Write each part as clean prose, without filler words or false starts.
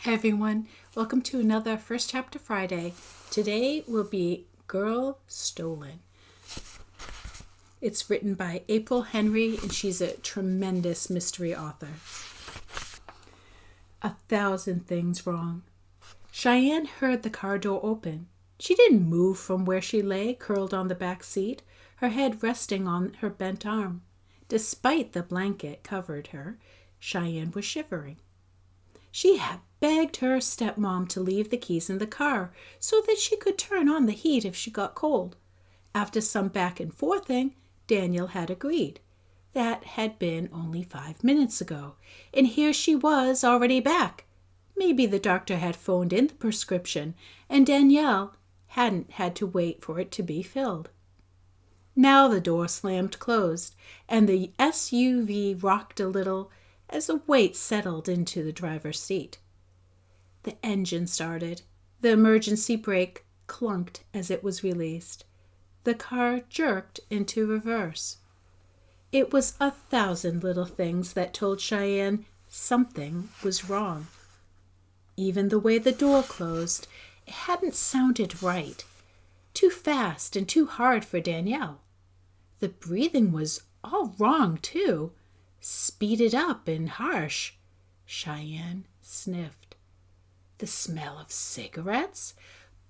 Hey everyone, welcome to another First Chapter Friday. Today will be Girl Stolen. It's written by April Henry and she's a tremendous mystery author. 1,000 things wrong. Cheyenne heard the car door open. She didn't move from where she lay, curled on the back seat, her head resting on her bent arm. Despite the blanket covered her, Cheyenne was shivering. She had begged her stepmom to leave the keys in the car so that she could turn on the heat if she got cold. After some back and forthing, Daniel had agreed. That had been only 5 minutes ago, and here she was already back. Maybe the doctor had phoned in the prescription, and Danielle hadn't had to wait for it to be filled. Now the door slammed closed, and the SUV rocked a little as the weight settled into the driver's seat. The engine started. The emergency brake clunked as it was released. The car jerked into reverse. It was 1,000 little things that told Cheyenne something was wrong. Even the way the door closed, it hadn't sounded right. Too fast and too hard for Danielle. The breathing was all wrong, too. Speeded up and harsh. Cheyenne sniffed. The smell of cigarettes?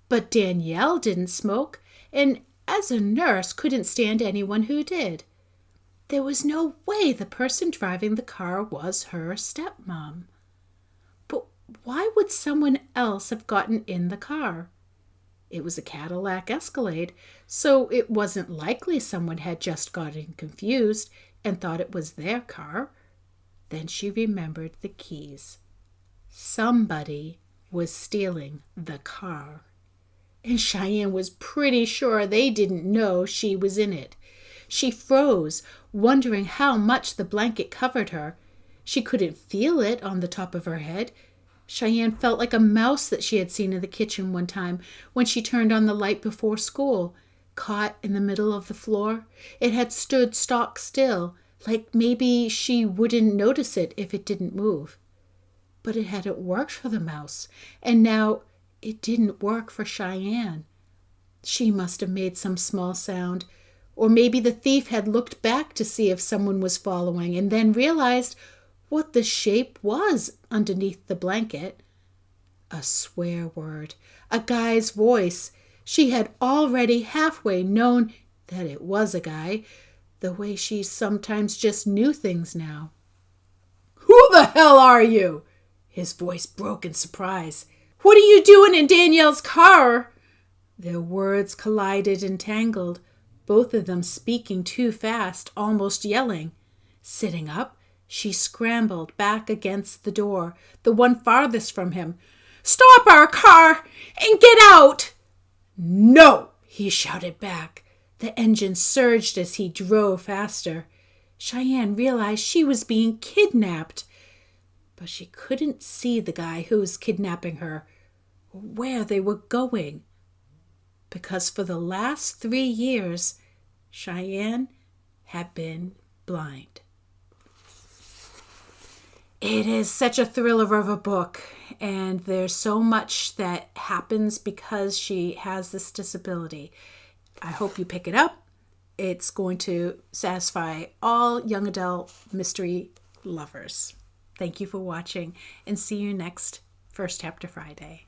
But Danielle didn't smoke, and as a nurse couldn't stand anyone who did. There was no way the person driving the car was her stepmom. But why would someone else have gotten in the car? It was a Cadillac Escalade, so it wasn't likely someone had just gotten confused and thought it was their car. Then she remembered the keys. Somebody was stealing the car. And Cheyenne was pretty sure they didn't know she was in it. She froze, wondering how much the blanket covered her. She couldn't feel it on the top of her head. Cheyenne felt like a mouse that she had seen in the kitchen one time when she turned on the light before school. Caught in the middle of the floor, it had stood stock still, like maybe she wouldn't notice it if it didn't move. But it hadn't worked for the mouse, and now it didn't work for Cheyenne. She must have made some small sound, or maybe the thief had looked back to see if someone was following and then realized what the shape was underneath the blanket. A swear word, a guy's voice. She had already halfway known that it was a guy, the way she sometimes just knew things now. "Who the hell are you?" His voice broke in surprise. "What are you doing in Danielle's car?" Their words collided and tangled, both of them speaking too fast, almost yelling. Sitting up, she scrambled back against the door, the one farthest from him. "Stop our car and get out!" "No!" he shouted back. The engine surged as he drove faster. Cheyenne realized she was being kidnapped. But she couldn't see the guy who was kidnapping her, or where they were going. Because for the last 3 years, Cheyenne had been blind. It is such a thriller of a book, and there's so much that happens because she has this disability. I hope you pick it up. It's going to satisfy all young adult mystery lovers. Thank you for watching, and see you next First Chapter Friday.